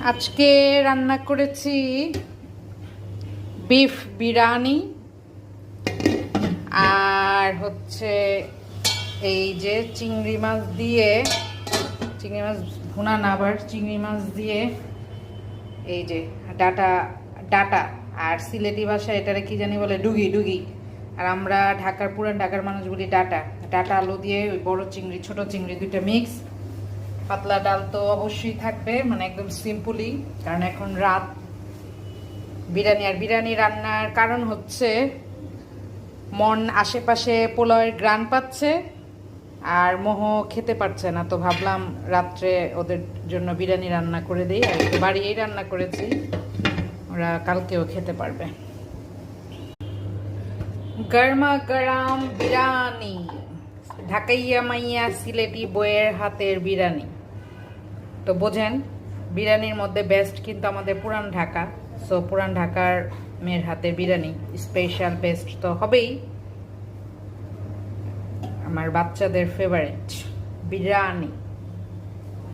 আজকে রান্না করেছি বিফ বিরিয়ানি আর হচ্ছে এই যে চিংড়ি মাছ ভুনা না, আবার চিংড়ি মাছ দিয়ে এই যে ডাটা ডাটা আর সিলেটি ভাষায় এটারে কি জানি বলে ডুগি ডুগি, আর আমরা পুরান ঢাকার মানুষ বলি ডাটা ডাটা আলু দিয়ে ওই বড় চিংড়ি ছোট চিংড়ি দুইটা মিক্স। পাতলা ডাল তো অবশ্যই থাকবে, মানে একদম সিম্পলি, কারণ এখন রাত। বিরিয়ানি, আর বিরিয়ানি রান্নার কারণ হচ্ছে মন আশেপাশে পোলাওয়ের গ্রান পাচ্ছে আর মোহ খেতে পারছে না, তো ভাবলাম রাত্রে ওদের জন্য বিরিয়ানি রান্না করে দিই। আর একটু বাড়িয়েই রান্না করেছি, ওরা কালকেও খেতে পারবে। গরমা গরম বিরিয়ানি, ঢাকাইয়া মাইয়া সিলেটি বইয়ের হাতের বিরিয়ানি। তো বোঝেন বিরিয়ানির মধ্যে বেস্ট কিন্তু আমাদের পুরান ঢাকা। সো পুরান ঢাকার মেয়ের হাতের বিরিয়ানি স্পেশাল বেস্ট তো হবেই। আমার বাচ্চাদের ফেভারিট বিরিয়ানি।